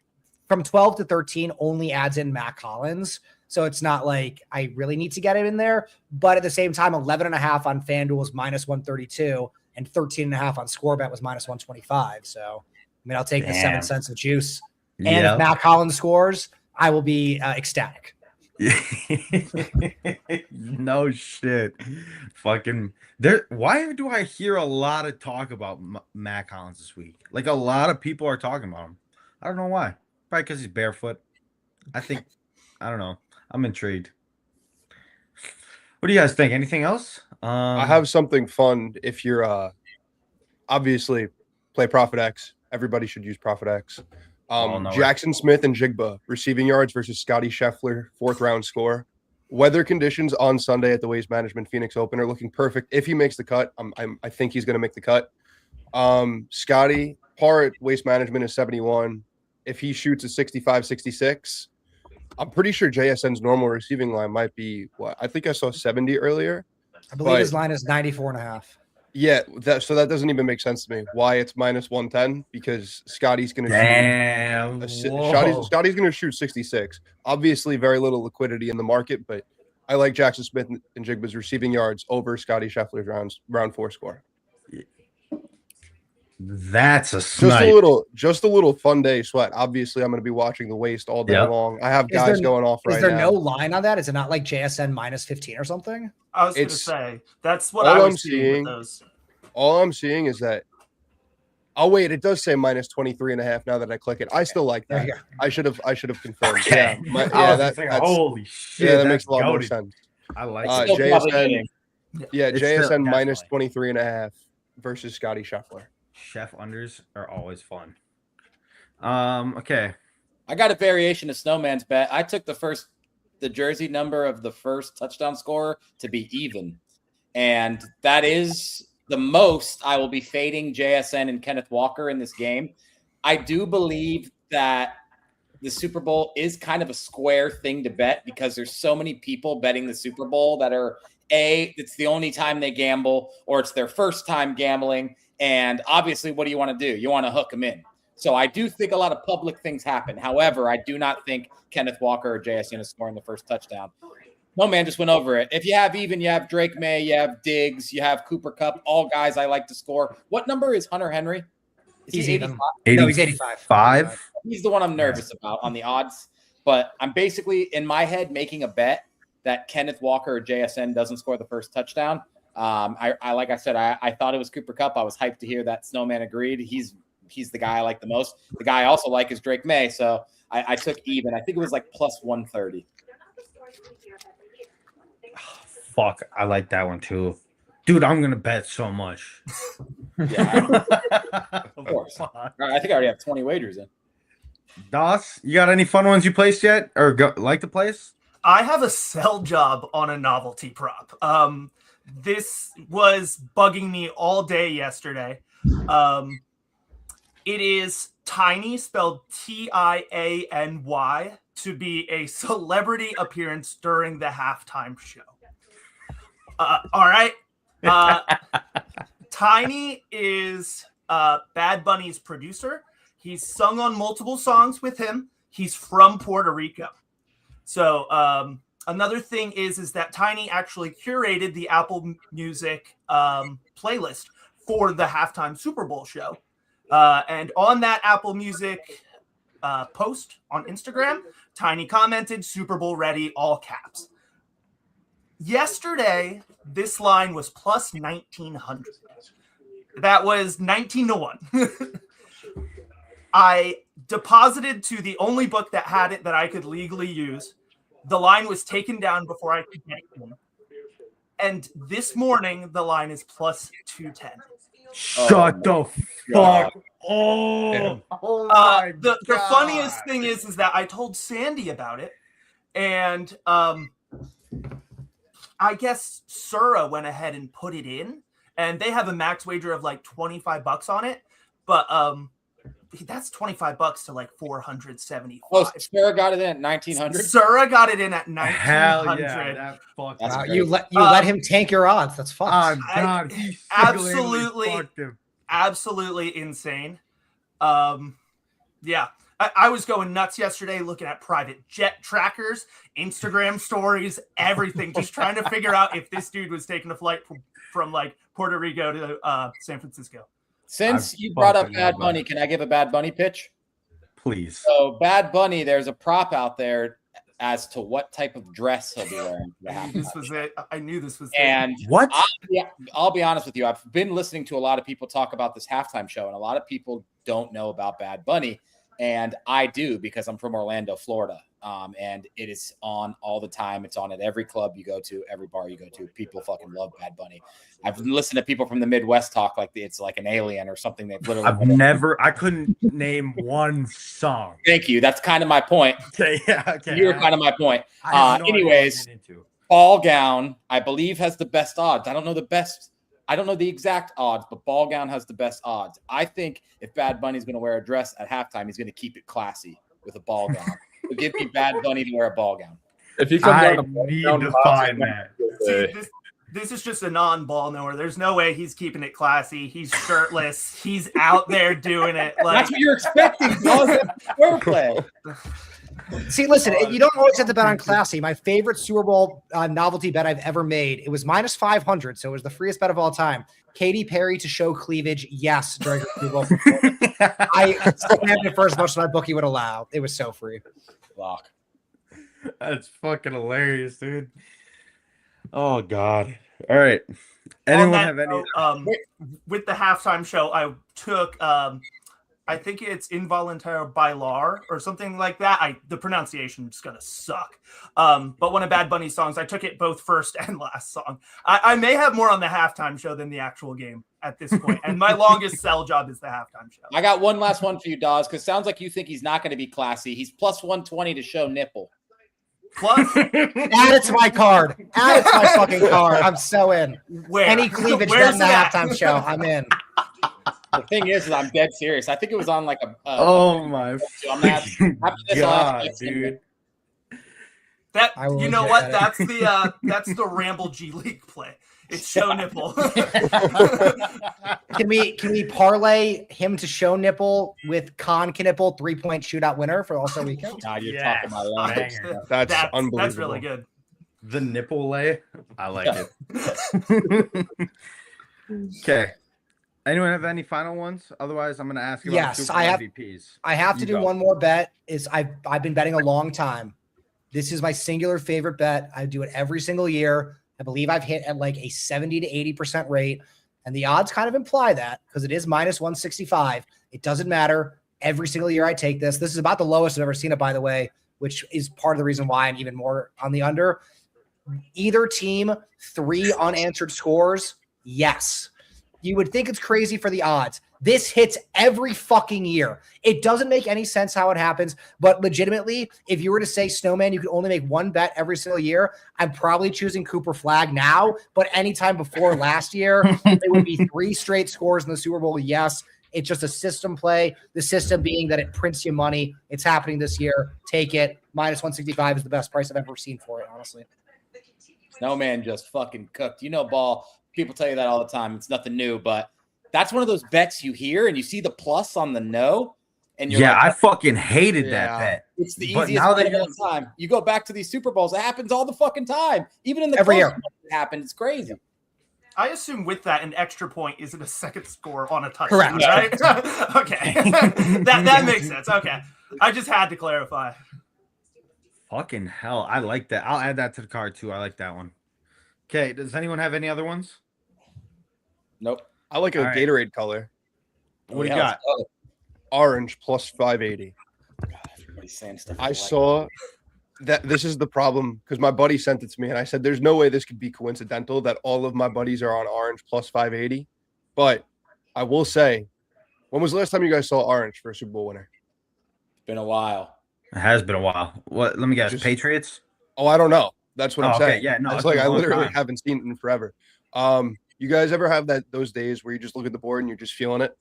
from 12 to 13 only adds in Matt Collins. So it's not like I really need to get it in there. But at the same time, 11.5 on FanDuel was minus 132 and 13.5 on score bet was minus 125. So, I mean, I'll take the 7 cents of juice. And if Matt Collins scores, I will be ecstatic. No shit. Fucking there. Why do I hear a lot of talk about Matt Collins this week? Like a lot of people are talking about him. I don't know why. Probably because he's barefoot. I don't know. I'm intrigued. What do you guys think? Anything else? I have something fun. If you're obviously play Profit X, everybody should use Profit X. no. Jackson Smith and Jigba receiving yards versus Scotty Scheffler, 4th round score. Weather conditions on Sunday at the Waste Management Phoenix Open are looking perfect. If he makes the cut, I think he's going to make the cut. Scotty, par at Waste Management is 71. If he shoots a 65, 66, I'm pretty sure JSN's normal receiving line might be what? I think I saw 70 earlier. I believe his line is 94.5. Yeah, so that doesn't even make sense to me. Why it's minus 110? Because Scotty's going to shoot. Scotty's going to shoot 66. Obviously, very little liquidity in the market, but I like Jackson Smith and Jigba's receiving yards over Scotty Scheffler's round 4 score. That's a snipe. Just a little fun day sweat. Obviously, I'm going to be watching the Waste all day long. I have guys going off right now. Is there no line on that? Is it not like JSN minus 15 or something? I was going to say that's what I was seeing. With those. All I'm seeing is that. Oh wait, it does say minus 23.5. Now that I click it, I still like that. I should have confirmed. Okay. Holy shit! Yeah, that makes a lot more sense. I like JSN. Yeah, JSN minus 23.5 versus Scotty Scheffler. Chef unders are always fun. Okay. I got a variation of Snowman's bet. I took the jersey number of the first touchdown scorer to be even. And that is the most I will be fading JSN and Kenneth Walker in this game. I do believe that the Super Bowl is kind of a square thing to bet because there's so many people betting the Super Bowl that are it's the only time they gamble or it's their first time gambling. And obviously, what do you want to do? You want to hook them in. So I do think a lot of public things happen. However, I do not think Kenneth Walker or JSN is scoring the first touchdown. No, man, just went over it. If you have even, you have Drake May, you have Diggs, you have Cooper Kupp, all guys I like to score. What number is Hunter Henry? Is he 85? No, he's 85. 5? He's the one I'm nervous about on the odds. But I'm basically, in my head, making a bet that Kenneth Walker or JSN doesn't score the first touchdown. Like I said, I thought it was Cooper Kupp. I was hyped to hear that Snowman agreed. He's the guy I like the most. The guy I also like is Drake May. So I took even. I think it was like plus 130. Fuck, I like that one too. Dude, I'm going to bet so much. Yeah. Of course. All right, I think I already have 20 wagers in. Daws, you got any fun ones you placed yet or like to place? I have a sell job on a novelty prop. This was bugging me all day yesterday. It is Tiny, spelled Tiany, to be a celebrity appearance during the halftime show. All right. Tiny is Bad Bunny's producer. He's sung on multiple songs with him. He's from Puerto Rico. So another thing is that Tiny actually curated the Apple Music playlist for the halftime Super Bowl show. And on that Apple Music post on Instagram, Tiny commented, "Super Bowl ready," all caps. Yesterday, this line was plus 1,900. That was 19-1. I deposited to the only book that had it that I could legally use. The line was taken down before I could get it in. And this morning, the line is plus 210. Shut the fuck. Oh, my the funniest thing is that I told Sandy about it, and I guess Sura went ahead and put it in, and they have a max wager of like $25 on it, but that's $25 to like 475. Oh, Sura got it in at 1,900. Sura got it in at 1,900. Hell yeah, that fucked wow, you let him tank your odds. That's fun. God, absolutely insane. Yeah. I was going nuts yesterday looking at private jet trackers, Instagram stories, everything, just trying to figure out if this dude was taking a flight from like Puerto Rico to San Francisco. Since you brought up Bad Bunny, can I give a Bad Bunny pitch? Please. So Bad Bunny, there's a prop out there as to what type of dress he'll be wearing. This was it. I knew this was and it. What? I'll be honest with you. I've been listening to a lot of people talk about this halftime show, and a lot of people don't know about Bad Bunny. And I do because I'm from Orlando, Florida. And it is on all the time. It's on at every club you go to, every bar you go to. People fucking love Bad Bunny. I've listened to people from the Midwest talk like it's like an alien or something. They've literally I couldn't name one song. Thank you. That's kind of my point. Okay, yeah, okay. You're kind of my point. I have no idea what Anyways, to get into. Ball Gown, I believe, has the best odds. I don't know the exact odds, but Ball Gown has the best odds. I think if Bad Bunny's going to wear a dress at halftime, he's going to keep it classy with a ball gown. So give me Bad Bunny to wear a ball gown. If he comes I out need to find that. See, this is just a non-ball knower. There's no way he's keeping it classy. He's shirtless. He's out there doing it. Like That's what you're expecting. Wordplay. See, listen, you don't always have to bet on classy. My favorite Super Bowl novelty bet I've ever made, it was minus 500, so it was the freest bet of all time. Katy Perry to show cleavage, yes, during her Super Bowl performance. I slammed it for as much as my bookie would allow. It was so free. Lock. That's fucking hilarious, dude. Oh God. All right. Anyone have any? With the halftime show, I took I think it's Involuntaire Bailar or something like that. The pronunciation is gonna suck. But one of Bad Bunny's songs, I took it both first and last song. I may have more on the halftime show than the actual game at this point. And my longest sell job is the halftime show. I got one last one for you, Daws, because it sounds like you think he's not going to be classy. He's plus 120 to show nipple. Plus, add it to my card. Add it to my fucking card. I'm so in. where? Any cleavage Where's in the that? halftime show, I'm in. The thing is I'm dead serious. I think it was on like a. Oh my after this, God, dude. That I will you know get what? that. That's the Ramble G League play. It's show nipple. Can we parlay him to show nipple with Con Knipple 3-point shootout winner for All-Star Weekend? God, you're Yes. talking about long. Banger. That's unbelievable. That's really good. The nipple lay. I like it. Okay. Anyone have any final ones? Otherwise, I'm going to ask you about Yes, Super I have. MVPs. I have to do go. one more bet. I've been betting a long time. This is my singular favorite bet. I do it every single year. I believe I've hit at like a 70 to 80% rate. And the odds kind of imply that because it is minus 165. It doesn't matter. Every single year I take this. This is about the lowest I've ever seen it, by the way, which is part of the reason why I'm even more on the under. Either team, 3 unanswered scores. Yes. You would think it's crazy for the odds. This hits every fucking year. It doesn't make any sense how it happens, but legitimately, if you were to say Snowman, you could only make one bet every single year, I'm probably choosing Cooper Flag now, but anytime before last year, it would be 3 straight scores in the Super Bowl. Yes, it's just a system play. The system being that it prints you money. It's happening this year. Take it. Minus 165 is the best price I've ever seen for it, honestly. Snowman just fucking cooked. You know, ball. People tell you that all the time. It's nothing new, but that's one of those bets you hear and you see the plus on the no. And you're I like, fucking hated that bet. it's the But easiest now bet that of all time. You go back to these Super Bowls, it happens all the fucking time. Even in the Every close year. ones, it happens. It's crazy. I assume with that, an extra point isn't a second score on a touchdown, Correct. right? Okay. that makes sense. Okay. I just had to clarify. Fucking hell. I like that. I'll add that to the card too. I like that one. Okay. Does anyone have any other ones? Nope. I like a All right. Gatorade color. What do you got? Orange plus 580. God, everybody's saying stuff. I saw that this is the problem because my buddy sent it to me and I said, there's no way this could be coincidental that all of my buddies are on orange plus 580. But I will say, when was the last time you guys saw orange for a Super Bowl winner? It's been a while. It has been a while. What? Let me guess. Just- Patriots? Oh, I don't know. That's what I'm Okay, saying. yeah, no, it's it's like been a I long literally time. haven't seen it in forever. You guys ever have those days where you just look at the board and you're just feeling it?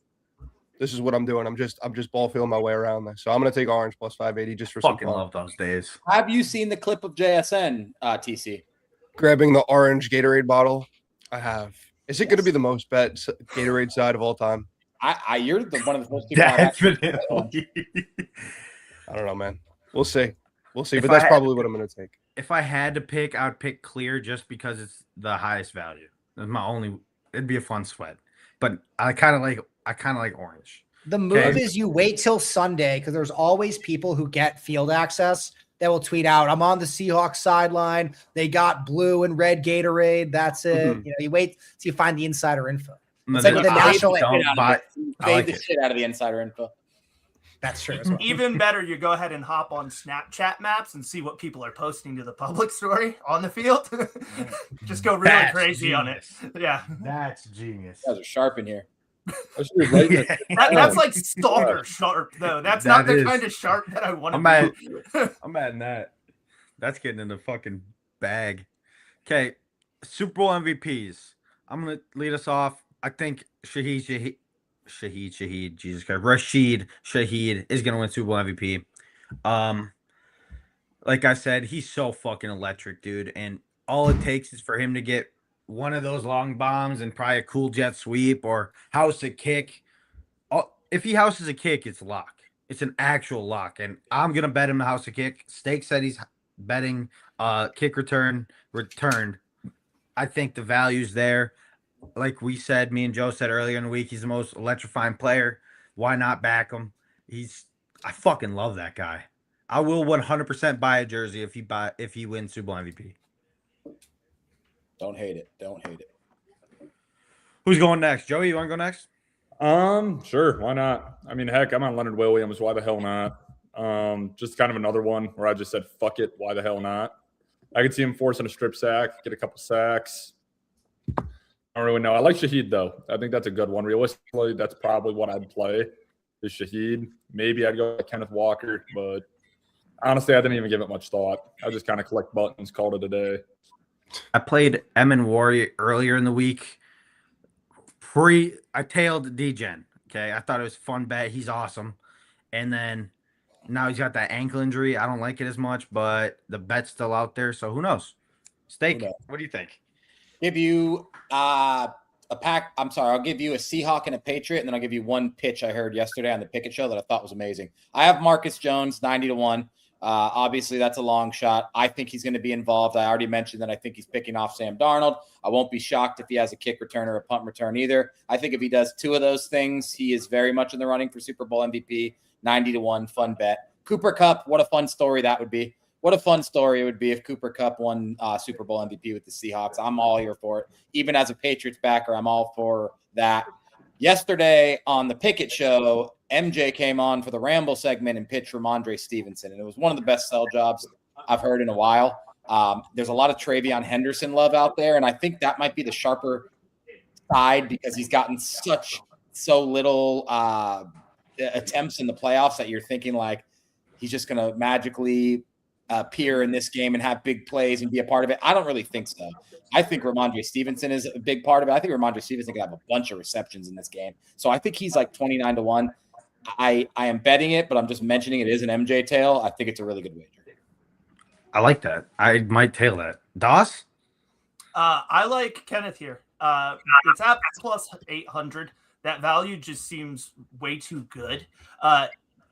This is what I'm doing. I'm just ball feeling my way around this. So I'm gonna take orange plus 580 just for some Fucking fun. love those days. Have you seen the clip of JSN, TC? Grabbing the orange Gatorade bottle. I have. Is it going to be the most bet Gatorade side of all time? You're one of the first people I've actually- Definitely. I don't know, man. We'll see. We'll see. If But that's I had probably to what I'm going to take. If I had to pick, I would pick clear just because it's the highest value. That's my only. It'd be a fun sweat, but I kind of like orange. The move Okay. is you wait till Sunday because there's always people who get field access that will tweet out, I'm on the Seahawks sideline. They got blue and red Gatorade. That's it. Mhm. You know, you wait till you find the insider info. No, It's like they- with the I national- don't buy- I Fade like the it. shit out of the insider info. That's true as well. Even better, you go ahead and hop on Snapchat maps and see what people are posting to the public story on the field. Just go really That's crazy on it. genius. Yeah. That's genius. You guys are sharp in here. I should be right Yeah. That's like stalker sharp, though. That's not That the is. kind of sharp that I want to I'm mad. be. I'm mad at that. That's getting in the fucking bag. Okay, Super Bowl MVPs. I'm gonna lead us off. I think Shaheed, Jesus Christ, Rashid Shaheed is gonna win Super Bowl MVP. Like I said, he's so fucking electric, dude. And all it takes is for him to get one of those long bombs and probably a cool jet sweep or house a kick. If he houses a kick, it's a lock. It's an actual lock. And I'm gonna bet him to house a kick. Stake said he's betting kick returned. I think the value's there. Like we said, me and Joe said earlier in the week, he's the most electrifying player. Why not back him? I fucking love that guy. I will 100% buy a jersey if he wins Super Bowl MVP. Don't hate it. Don't hate it. Who's going next? Joey, you want to go next? Sure, why not? I mean, heck, I'm on Leonard Williams. Why the hell not? Just kind of another one where I just said, fuck it. Why the hell not? I could see him forcing a strip sack, get a couple sacks. I don't really know. I like Shaheed, though. I think that's a good one. Realistically, that's probably what I'd play is Shaheed. Maybe I'd go with Kenneth Walker, but honestly, I didn't even give it much thought. I just kind of collect buttons, called it a day. I played Emin Warrior earlier in the week. I tailed Degen. Okay. I thought it was a fun bet. He's awesome. And then now he's got that ankle injury. I don't like it as much, but the bet's still out there. So who knows? Steak, what do you think? Give you a pack. I'm sorry. I'll give you a Seahawk and a Patriot, and then I'll give you one pitch I heard yesterday on the Pickett show that I thought was amazing. I have Marcus Jones, 90-1. Obviously, that's a long shot. I think he's going to be involved. I already mentioned that I think he's picking off Sam Darnold. I won't be shocked if he has a kick return or a punt return either. I think if he does two of those things, he is very much in the running for Super Bowl MVP. 90-1, fun bet. Cooper Kupp, what a fun story that would be. What a fun story it would be if Cooper Kupp won Super Bowl MVP with the Seahawks. I'm all here for it. Even as a Patriots backer, I'm all for that. Yesterday on the Pickett show, MJ came on for the Ramble segment and pitched Ramondre Stevenson, and it was one of the best sell jobs I've heard in a while. There's a lot of Travion Henderson love out there, and I think that might be the sharper side because he's gotten so little attempts in the playoffs that you're thinking like he's just going to magically appear in this game and have big plays and be a part of it. I don't really think so. I think Ramondre Stevenson is a big part of it. I think Ramondre Stevenson could have a bunch of receptions in this game. So I think he's like 29-1. I am betting it, but I'm just mentioning it is an MJ tail. I think it's a really good wager. I like that. I might tail that. Daws? I like Kenneth here. It's at plus 800. That value just seems way too good.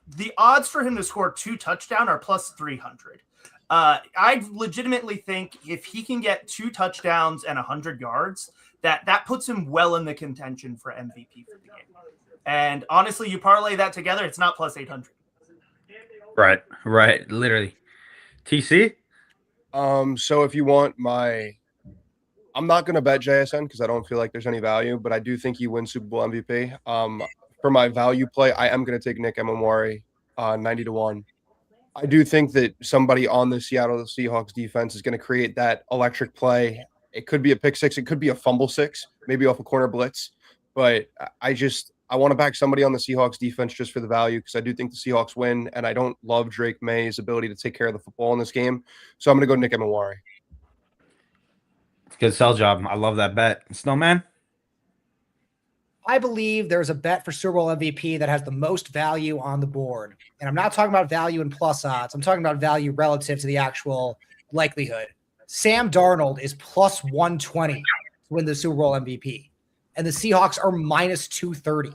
The odds for him to score 2 touchdowns are plus 300. I legitimately think if he can get 2 touchdowns and 100 yards, that puts him well in the contention for MVP for the game. And honestly, you parlay that together, it's not plus 800. Right. Literally. TC? So if you want I'm not going to bet JSN because I don't feel like there's any value, but I do think he wins Super Bowl MVP. For my value play, I am going to take Nick Emmanwari, 90-1. I do think that somebody on the Seattle Seahawks defense is going to create that electric play. It could be a pick six. It could be a fumble six, maybe off a corner blitz. But I want to back somebody on the Seahawks defense just for the value because I do think the Seahawks win, and I don't love Drake May's ability to take care of the football in this game. So I'm going to go Nick Emmanwari. Good sell job. I love that bet. Snowman? I believe there's a bet for Super Bowl MVP that has the most value on the board. And I'm not talking about value in plus odds. I'm talking about value relative to the actual likelihood. Sam Darnold is plus 120 to win the Super Bowl MVP. And the Seahawks are minus 230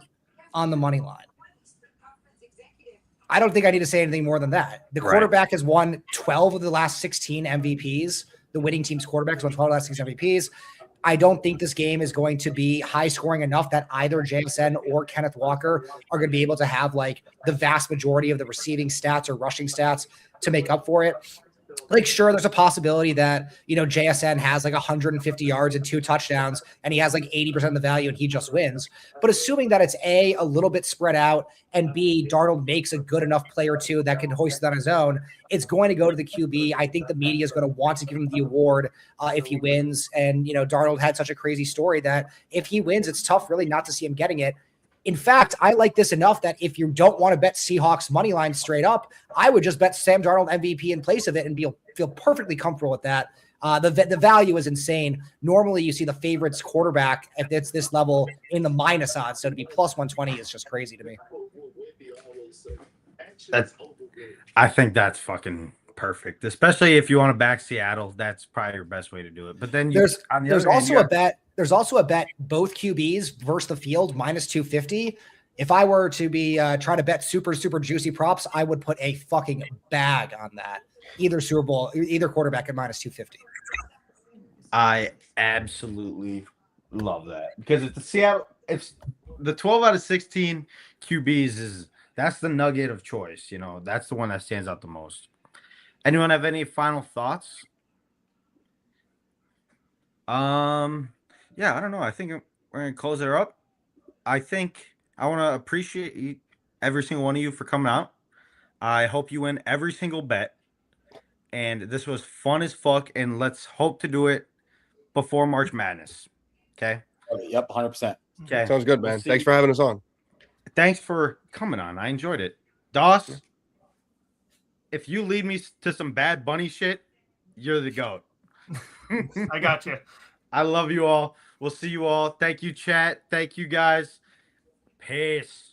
on the money line. I don't think I need to say anything more than that. The quarterback has won 12 of the last 16 MVPs. The winning team's quarterback has won 12 of the last 16 MVPs. I don't think this game is going to be high scoring enough that either JSN or Kenneth Walker are going to be able to have like the vast majority of the receiving stats or rushing stats to make up for it. Like, sure, there's a possibility that, JSN has like 150 yards and 2 touchdowns and he has like 80% of the value and he just wins. But assuming that it's A, a little bit spread out, and B, Darnold makes a good enough play or two that can hoist it on his own, it's going to go to the QB. I think the media is going to want to give him the award if he wins. And, Darnold had such a crazy story that if he wins, it's tough really not to see him getting it. In fact, I like this enough that if you don't want to bet Seahawks money line straight up, I would just bet Sam Darnold MVP in place of it and feel perfectly comfortable with that. The value is insane. Normally, you see the favorites quarterback if it's this level in the minus odds. So to be plus 120 is just crazy to me. I think that's fucking perfect, especially if you want to back Seattle. That's probably your best way to do it. But then there's also a bet. There's also a bet both QBs versus the field minus 250. If I were to be trying to bet super juicy props, I would put a fucking bag on that. Either quarterback at minus 250. I absolutely love that because it's the 12 out of 16 QBs that's the nugget of choice. That's the one that stands out the most. Anyone have any final thoughts? Yeah, I don't know. I think we're going to close it up. I think I want to appreciate every single one of you for coming out. I hope you win every single bet. And this was fun as fuck. And let's hope to do it before March Madness. Okay? Yep, 100%. Okay. Sounds good, man. Thanks for having us on. Thanks for coming on. I enjoyed it. Daws, if you lead me to some Bad Bunny shit, you're the GOAT. I got you. I love you all. We'll see you all. Thank you, chat. Thank you, guys. Peace.